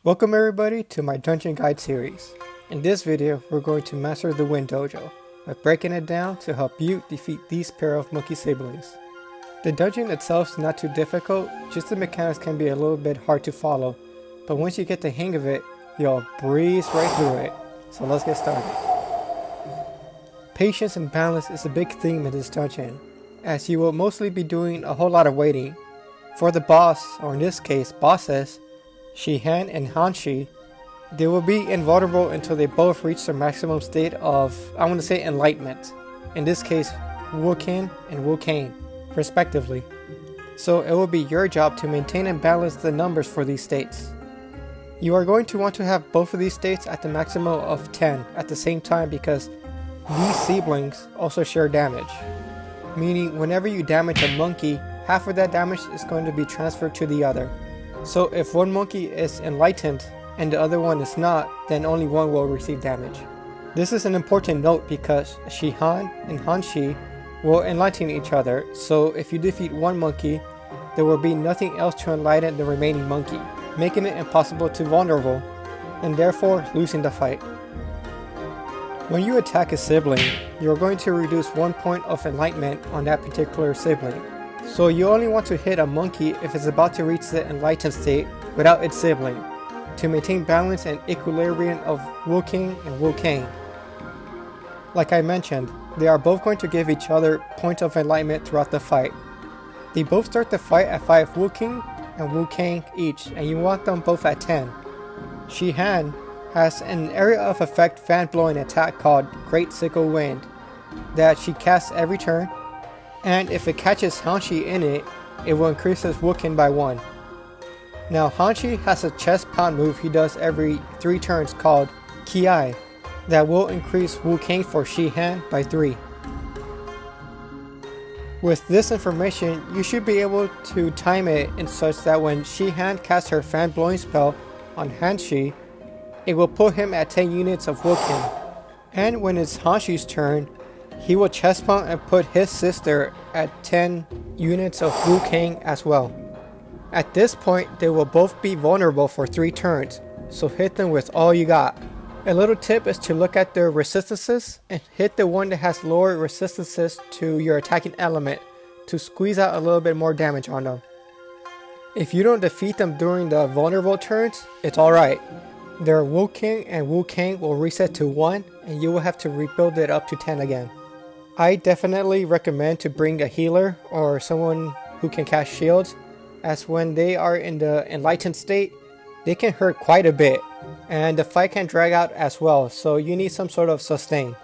Welcome everybody to my Dungeon Guide series. In this video, we're going to master the Wind Dojo by breaking it down to help you defeat these pair of monkey siblings. The dungeon itself is not too difficult, just the mechanics can be a little bit hard to follow, but once you get the hang of it, you'll breeze right through it. So let's get started. Patience and balance is a big theme in this dungeon, as you will mostly be doing a whole lot of waiting. For the boss, or in this case bosses, Shihan and Hanshi, they will be invulnerable until they both reach their maximum state of, I want to say, enlightenment. In this case, Wukin and Wukang, respectively. So it will be your job to maintain and balance the numbers for these states. You are going to want to have both of these states at the maximum of 10 at the same time because these siblings also share damage. Meaning whenever you damage a monkey, half of that damage is going to be transferred to the other. So if one monkey is enlightened and the other one is not, then only one will receive damage. This is an important note because Shihan and Hanshi will enlighten each other, so if you defeat one monkey, there will be nothing else to enlighten the remaining monkey, making it impossible to vulnerable, and therefore losing the fight. When you attack a sibling, you are going to reduce 1 point of enlightenment on that particular sibling. So you only want to hit a monkey if it's about to reach the enlightened state without its sibling, to maintain balance and equilibrium of Wuking and Wukang. Like I mentioned, they are both going to give each other points of enlightenment throughout the fight. They both start the fight at 5 Wuking and Wukang each, and you want them both at 10. Shihan has an area of effect fan blowing attack called Great Sickle Wind that she casts every turn, and if it catches Hanshi in it, it will increase his Wukin by 1. Now Hanshi has a chest pound move he does every 3 turns called Kiai that will increase Wukang for Shihan by 3. With this information, you should be able to time it in such that when Shihan casts her fan blowing spell on Hanshi, it will put him at 10 units of Wukin. And when it's Hanshi's turn, he will chest pound and put his sister at 10 units of Wukang as well. At this point, they will both be vulnerable for 3 turns, so hit them with all you got. A little tip is to look at their resistances and hit the one that has lower resistances to your attacking element to squeeze out a little bit more damage on them. If you don't defeat them during the vulnerable turns, it's alright. Their Wuking and Wukang will reset to 1 and you will have to rebuild it up to 10 again. I definitely recommend to bring a healer or someone who can cast shields, as when they are in the enlightened state, they can hurt quite a bit and the fight can drag out as well, so you need some sort of sustain.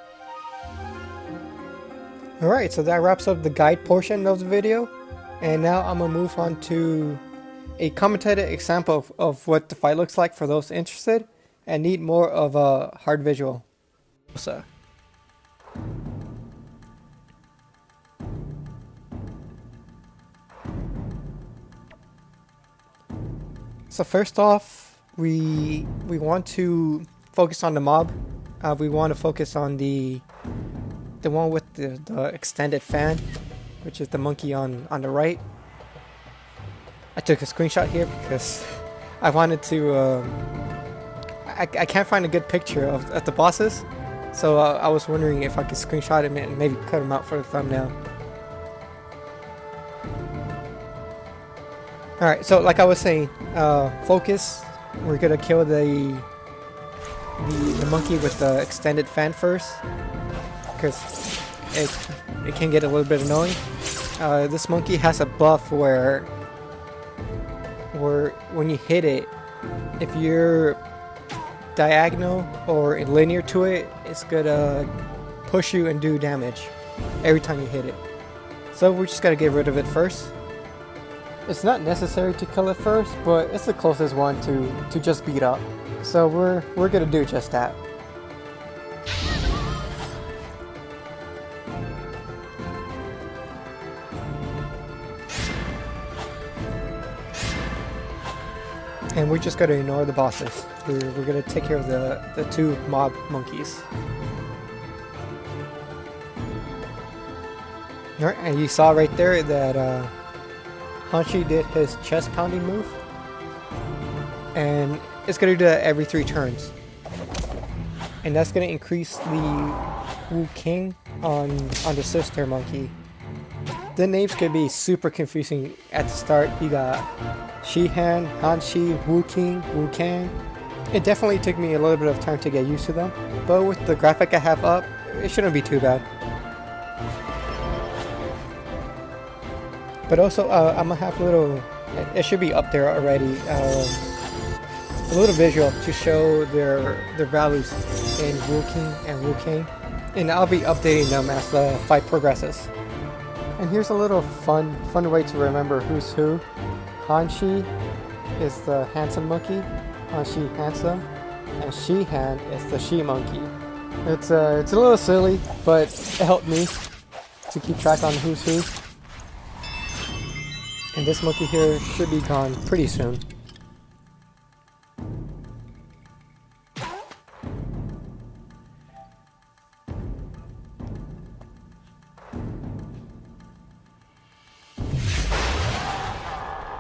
Alright, so that wraps up the guide portion of the video, and now I'm gonna move on to a commentated example of what the fight looks like for those interested and need more of a hard visual. So first off, we want to focus on the mob. We want to focus on the one with the extended fan, which is the monkey on the right. I took a screenshot here because I wanted to. I can't find a good picture of the bosses, so I was wondering if I could screenshot him and maybe cut him out for the thumbnail. Alright, so like I was saying, focus. We're gonna kill the monkey with the extended fan first, because it can get a little bit annoying. This monkey has a buff where when you hit it, if you're diagonal or linear to it, it's gonna push you and do damage every time you hit it. So we just gotta get rid of it first. It's not necessary to kill it first, but it's the closest one to just beat up. So we're gonna do just that. And we're just gonna ignore the bosses. We're gonna take care of the 2 mob monkeys. Alright, and you saw right there that Hanshi did his chest pounding move, and it's gonna do that every 3 turns. And that's gonna increase the Wu King on the sister monkey. The names could be super confusing at the start. You got Shihan, Hanshi, Wu King, Wu Kang. It definitely took me a little bit of time to get used to them, but with the graphic I have up, it shouldn't be too bad. But also, I'm gonna have a little, it should be up there already, a little visual to show their values in Wu King and Wu Kang, and I'll be updating them as the fight progresses. And here's a little fun way to remember who's who. Hanshi is the handsome monkey, Hanshi handsome, and Shihan is the she monkey. It's a little silly, but it helped me to keep track on who's who. And this monkey here should be gone pretty soon.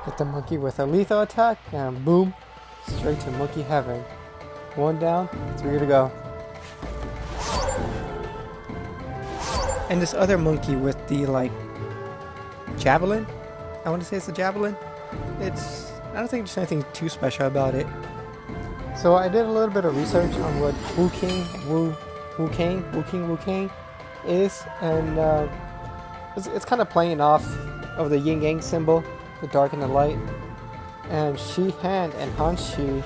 Hit the monkey with a lethal attack, and boom, straight to monkey heaven. 1 down, 3 to go. And this other monkey with the javelin, I want to say it's a javelin. I don't think there's anything too special about it. So I did a little bit of research on what Wu Kang is, and it's kind of playing off of the yin yang symbol, the dark and the light. And Shihan and Hanshi,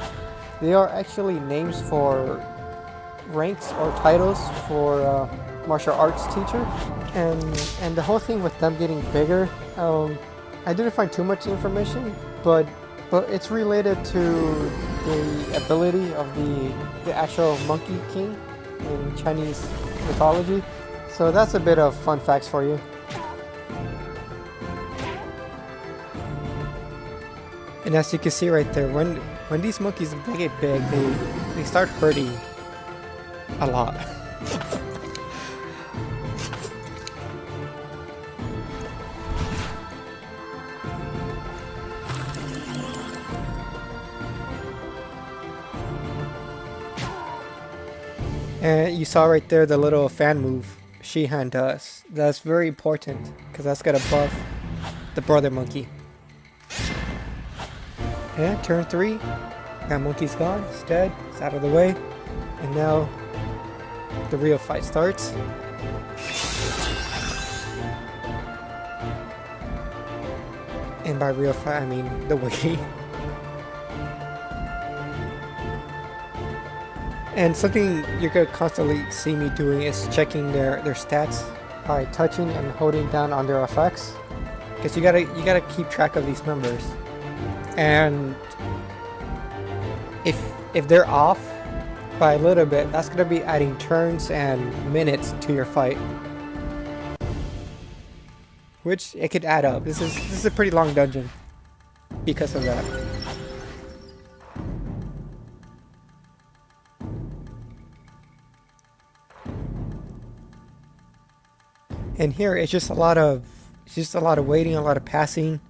they are actually names for ranks or titles for martial arts teachers. And the whole thing with them getting bigger, I didn't find too much information, but it's related to the ability of the actual Monkey King in Chinese mythology. So that's a bit of fun facts for you. And as you can see right there, when these monkeys they get big, they start hurting a lot. And you saw right there the little fan move Shihan does. That's very important because that's gonna buff the brother monkey. And turn 3, that monkey's gone, it's dead, it's out of the way, and now the real fight starts. And by real fight, I mean the wiki. And something you're gonna constantly see me doing is checking their stats by touching and holding down on their effects, because you gotta keep track of these numbers. And if they're off by a little bit, that's gonna be adding turns and minutes to your fight, which it could add up. This is a pretty long dungeon because of that. And here it's just a lot of waiting, a lot of passing,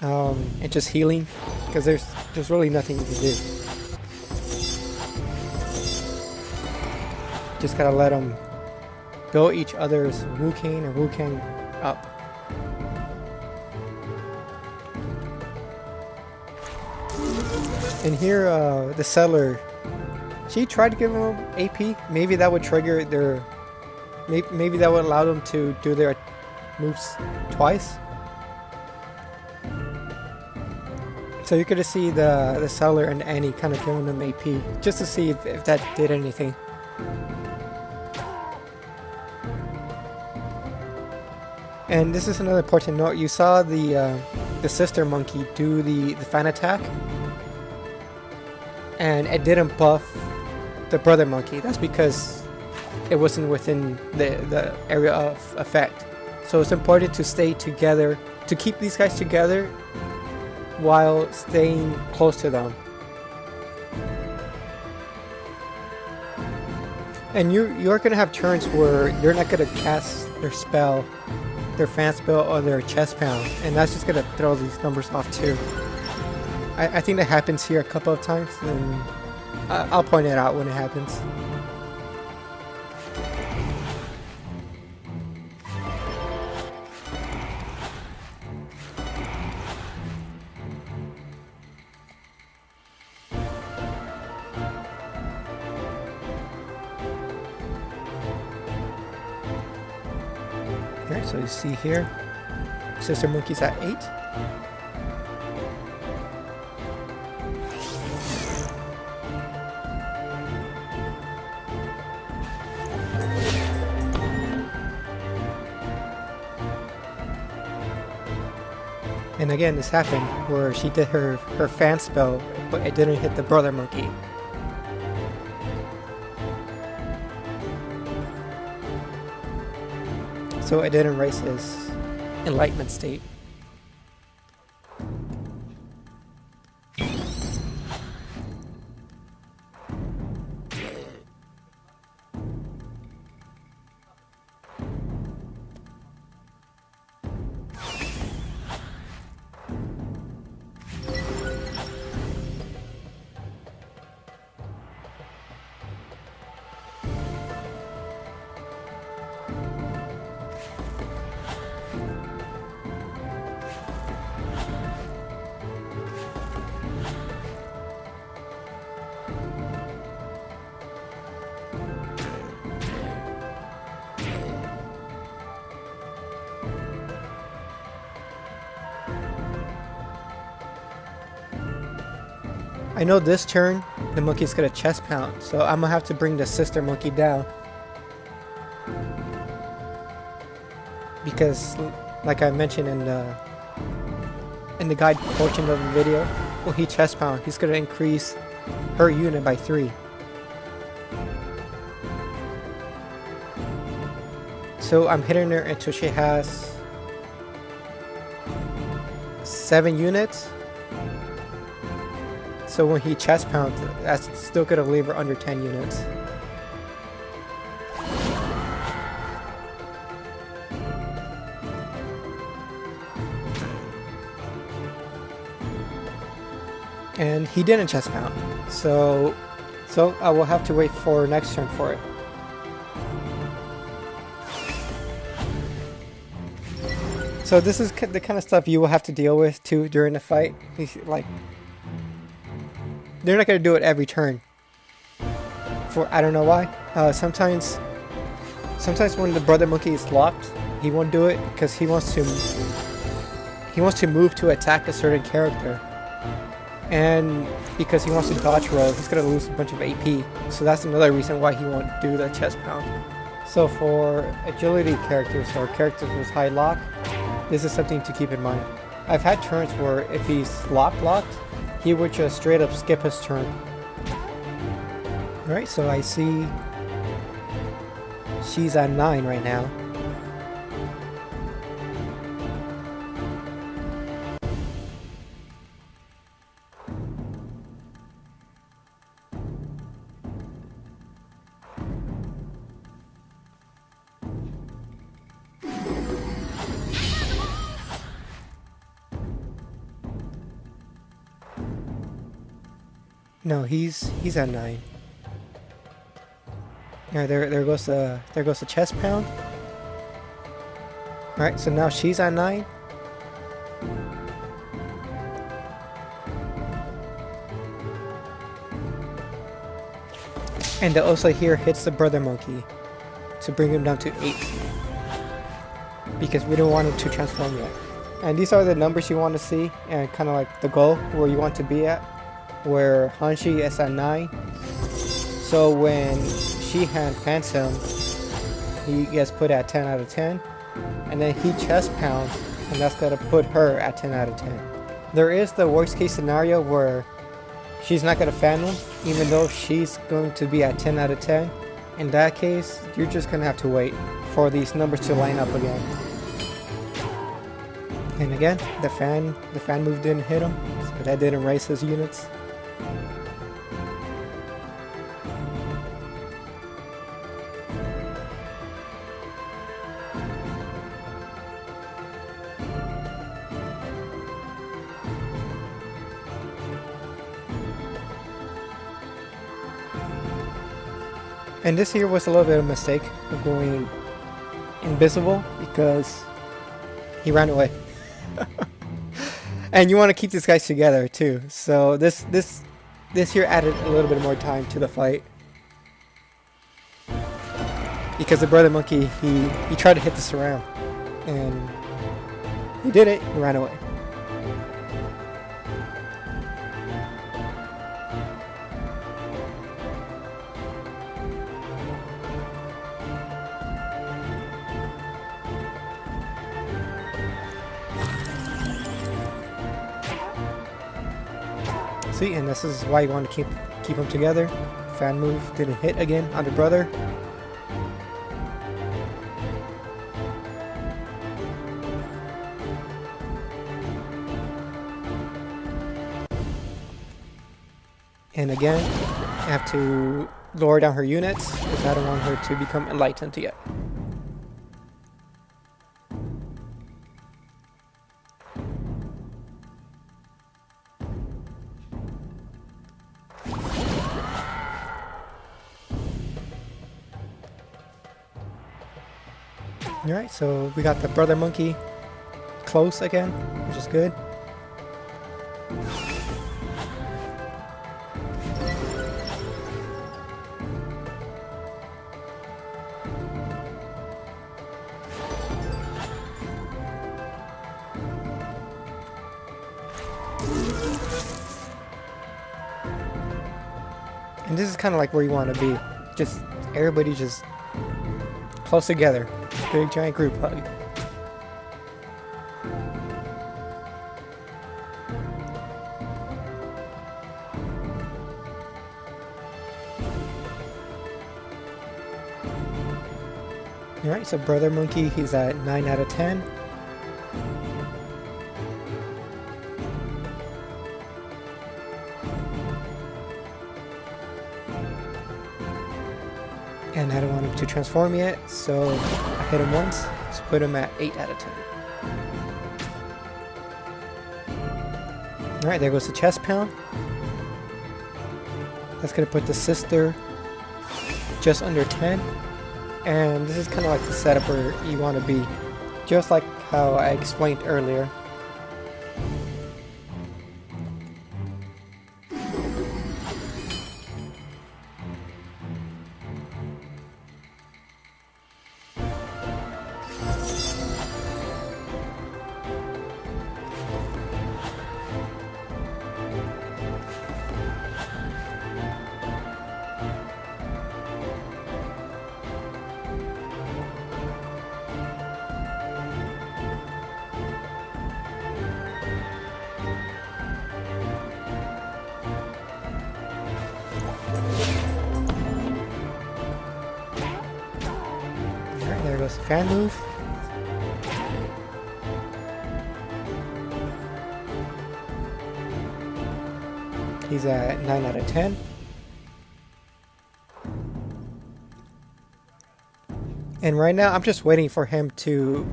and just healing, because there's really nothing you can do. Just gotta let them build each other's Wu King and Wu Kang up. And here, the settler, she tried to give them AP. Maybe that would trigger their. Maybe that would allow them to do their moves twice. So you could see the settler and Annie kind of giving them AP just to see if that did anything. And this is another important note. You saw the sister monkey do the fan attack, and it didn't buff the brother monkey. That's because it wasn't within the area of effect. So it's important to stay together, to keep these guys together while staying close to them. And you're gonna have turns where you're not gonna cast their spell, their fan spell, or their chest pound, and that's just gonna throw these numbers off too. I think that happens here a couple of times, and I'll point it out when it happens. Alright, so you see here, Sister Monkey's at 8. And again, this happened where she did her fan spell, but it didn't hit the brother monkey. So it didn't raise his enlightenment state. I know this turn, the monkey's gonna chest pound, so I'm gonna have to bring the sister monkey down. Because, like I mentioned in the guide portion of the video, when he chest pound, he's gonna increase her unit by 3. So I'm hitting her until she has 7 units. So when he chest pounds, that's still gonna leave her under 10 units. And he didn't chest pound, so I will have to wait for next turn for it. So this is the kind of stuff you will have to deal with too during the fight. Like, they're not gonna do it every turn. I don't know why. Sometimes when the brother monkey is locked, he won't do it because he wants to move to attack a certain character. And because he wants to dodge roll, he's gonna lose a bunch of AP. So that's another reason why he won't do the chest pound. So for agility characters or characters with high lock, this is something to keep in mind. I've had turns where if he's locked, he would just straight up skip his turn. Alright, so I see she's at 9 right now. No, he's at 9. Alright, there goes the chest pound. Alright, so now she's at 9. And the also here hits the brother monkey to bring him down to 8. Because we don't want him to transform yet. And these are the numbers you want to see and kind of like the goal where you want to be at. Where Hanshi is at 9. So when Shihan fans him, he gets put at 10 out of 10. And then he chest pounds, and that's gonna put her at 10 out of 10. There is the worst case scenario where she's not gonna fan him, even though she's going to be at 10 out of 10. In that case, you're just gonna have to wait for these numbers to line up again. And again, the fan move didn't hit him, so that didn't raise his units. And this here was a little bit of a mistake of going invisible because he ran away. And you want to keep these guys together too. So this here added a little bit more time to the fight. Because the brother monkey, he tried to hit the surround. And he did it, he ran away. See, and this is why you want to keep them together. Fan move didn't hit again on the brother. And again, I have to lower down her units because I don't want her to become enlightened yet. Alright, so we got the brother monkey close again, which is good. And this is kind of like where you want to be. Just everybody just close together. Big giant group hug. Alright, so brother monkey, he's at 9 out of 10. And I don't want him to transform yet, so I hit him once, so put him at 8 out of 10. Alright, there goes the chest pound. That's going to put the sister just under 10. And this is kind of like the setup where you want to be, just like how I explained earlier. There goes the fan move. He's at 9 out of 10. And right now I'm just waiting for him to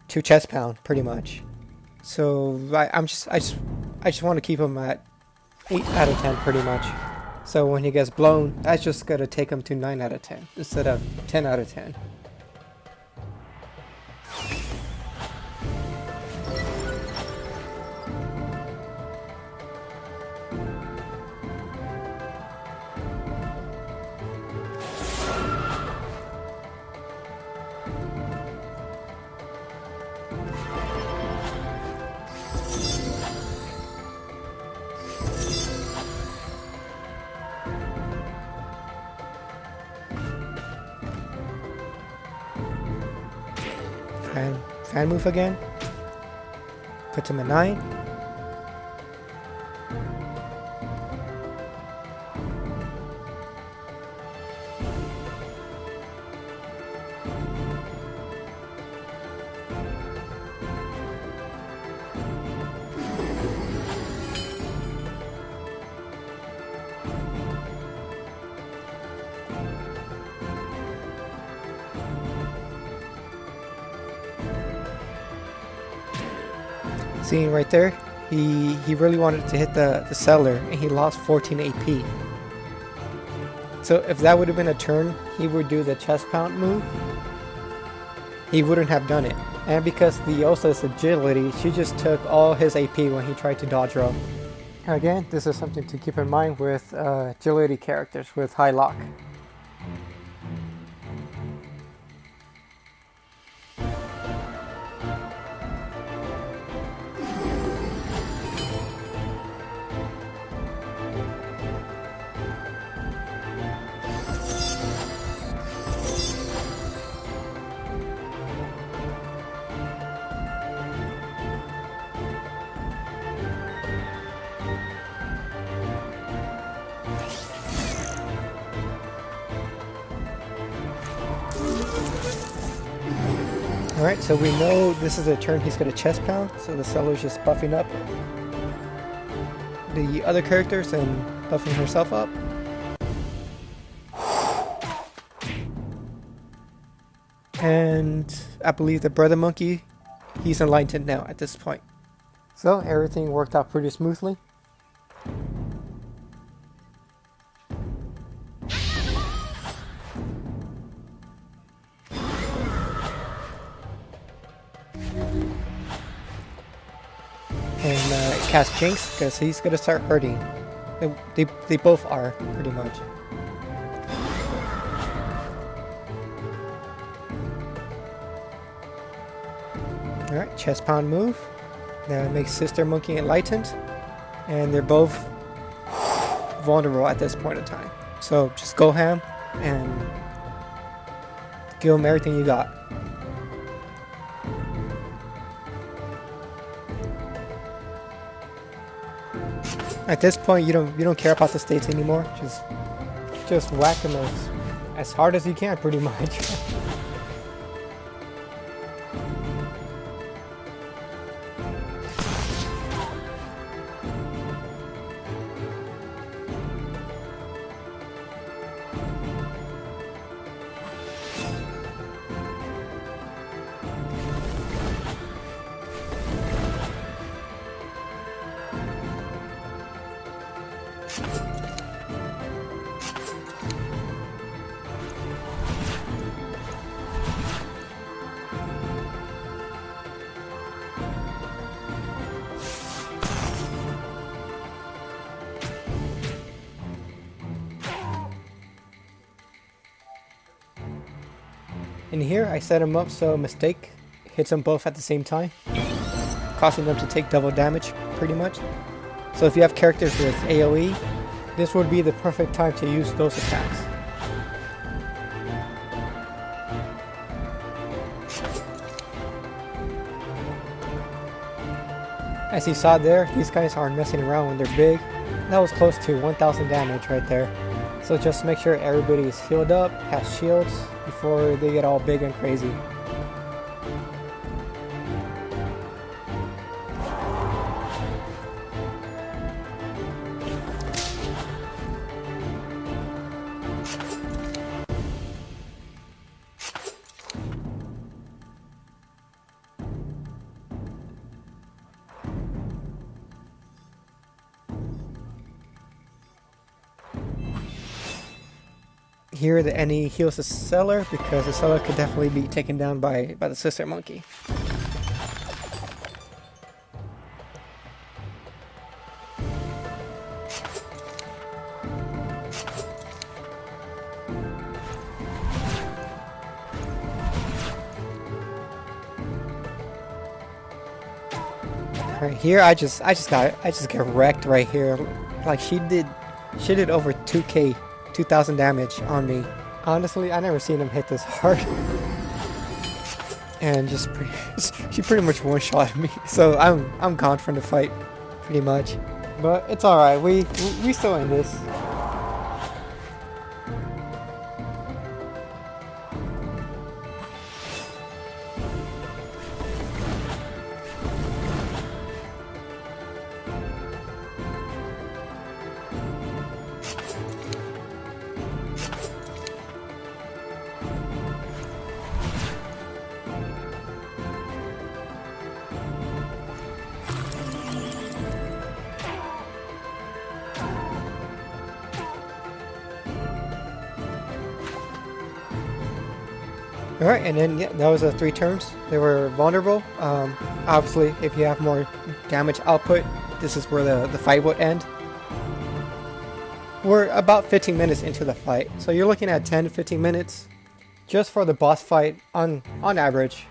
chest pound pretty much. So I just want to keep him at 8 out of 10 pretty much. So when he gets blown, that's just gonna take him to 9 out of 10 instead of 10 out of 10. Fan move again. Puts him at 9. See right there, he really wanted to hit the seller and he lost 14 AP. So if that would have been a turn, he would do the chest pound move. He wouldn't have done it. And because the Yosa's agility, she just took all his AP when he tried to dodge roll. Again, this is something to keep in mind with agility characters with high lock. Alright, so we know this is a turn he's going to chest pound, so the seller's just buffing up the other characters and buffing herself up. And I believe the brother monkey, he's enlightened now at this point. So everything worked out pretty smoothly. And cast Jinx because he's gonna start hurting. They both are pretty much. Alright, chest pound move. That makes Sister Monkey enlightened. And they're both vulnerable at this point in time. So just go ham and give them everything you got. At this point, you don't care about the states anymore. Just whack them as hard as you can, pretty much. And here I set them up so a mistake hits them both at the same time, causing them to take double damage pretty much. So if you have characters with AoE, this would be the perfect time to use those attacks. As you saw there, these guys aren't messing around when they're big. That was close to 1000 damage right there. So just make sure everybody is healed up, has shields, before they get all big and crazy. Here the enemy heals the seller because the seller could definitely be taken down by the sister monkey. Right here I just get wrecked right here. Like she did over 2,000 damage on me. Honestly, I never seen him hit this hard. And she pretty much one-shot me. So I'm gone from the fight, pretty much. But it's alright, we still in this. Alright, and then yeah, that was 3 turns. They were vulnerable. Obviously, if you have more damage output, this is where the fight would end. We're about 15 minutes into the fight, so you're looking at 10 to 15 minutes just for the boss fight on average.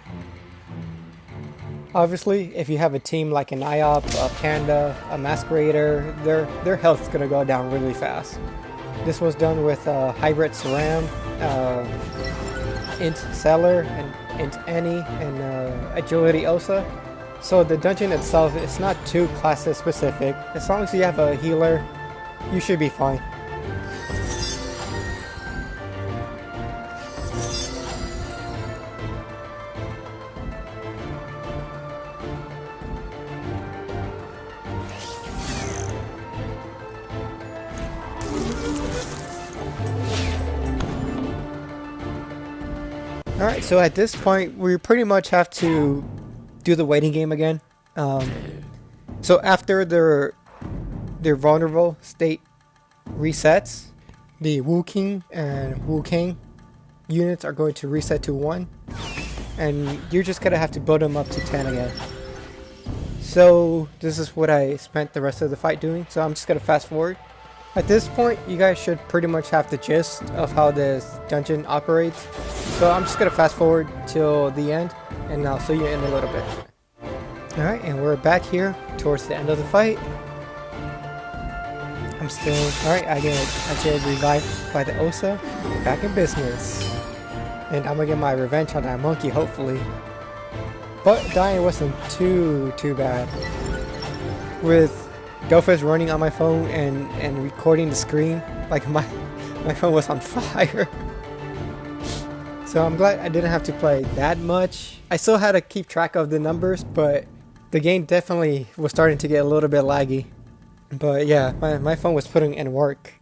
Obviously, if you have a team like an IOP, a Panda, a Masquerader, their health's gonna go down really fast. This was done with Hybrid Saram, Int Seller, and Int Annie, and Agility Osa. So the dungeon itself is not too class specific. As long as you have a healer, you should be fine. Alright, so at this point, we pretty much have to do the waiting game again. So after their vulnerable state resets, the Wu King and Wu Kang units are going to reset to 1. And you're just going to have to build them up to 10 again. So this is what I spent the rest of the fight doing. So I'm just going to fast forward. At this point, you guys should pretty much have the gist of how this dungeon operates. So I'm just going to fast forward till the end, and I'll see you in a little bit. Alright, and we're back here towards the end of the fight. I'm still... Alright, I get revived by the Osa. Back in business. And I'm going to get my revenge on that monkey, hopefully. But dying wasn't too bad. With Dofus running on my phone and recording the screen, like my phone was on fire. So I'm glad I didn't have to play that much. I still had to keep track of the numbers, but the game definitely was starting to get a little bit laggy. But yeah, my phone was putting in work.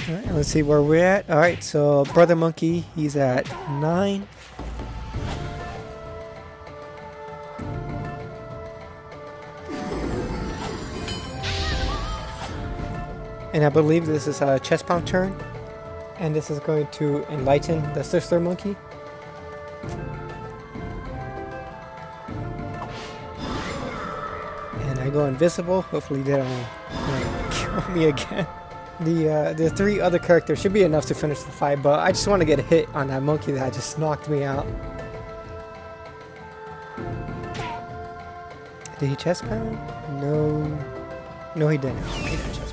Alright, let's see where we're at. Alright, so Brother Monkey, he's at 9. And I believe this is a chest pound turn. And this is going to enlighten the sister monkey. And I go invisible. Hopefully they don't kill me again. The 3 other characters should be enough to finish the fight, but I just want to get a hit on that monkey that just knocked me out. Did he chest pound? No. No, he didn't. He didn't chest pound.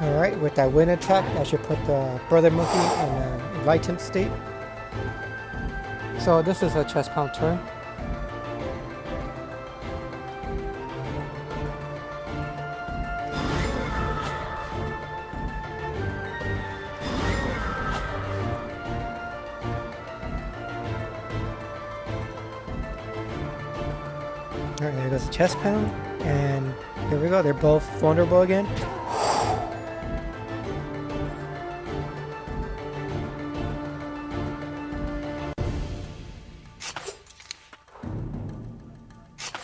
Alright, with that wind attack, I should put the Brother Monkey in an enlightened state. So this is a chest pound turn. Alright, there goes the chest pound, and here we go, they're both vulnerable again.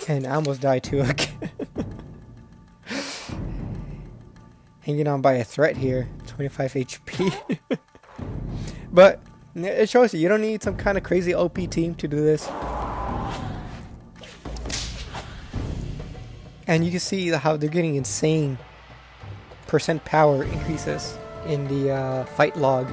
And I almost died too again. Hanging on by a thread here. 25 HP. But it shows you don't need some kind of crazy OP team to do this. And you can see how they're getting insane % power increases in the fight log.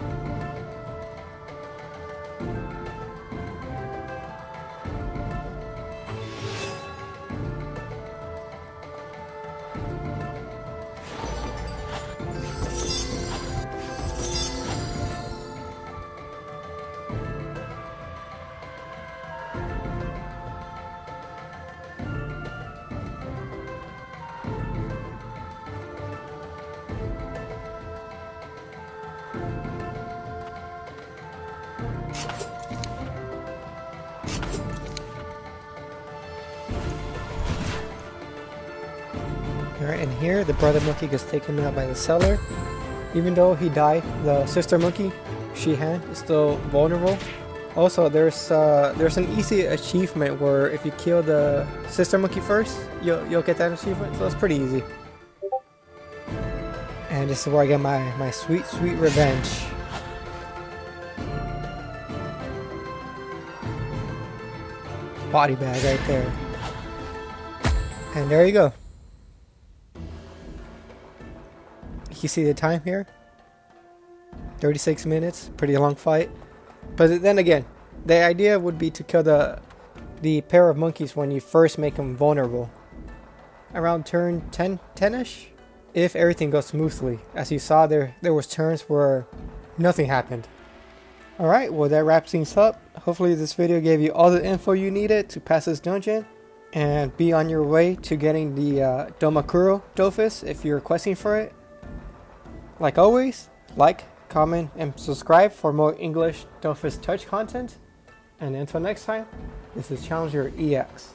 here, the brother monkey gets taken out by the seller. Even though he died, the sister monkey, Shihan, is still vulnerable. Also, there's an easy achievement where if you kill the sister monkey first, you'll get that achievement. So it's pretty easy. And this is where I get my sweet revenge. Body bag right there. And there you go. You see the time here? 36 minutes, pretty long fight. But then again, the idea would be to kill the pair of monkeys when you first make them vulnerable. Around turn 10-ish? If everything goes smoothly. As you saw, there was turns where nothing happened. Alright, well that wraps things up. Hopefully this video gave you all the info you needed to pass this dungeon. And be on your way to getting the Domakuro Dofus if you're questing for it. Like always, like, comment, and subscribe for more English Dofus Touch content. And until next time, this is Challenger EX.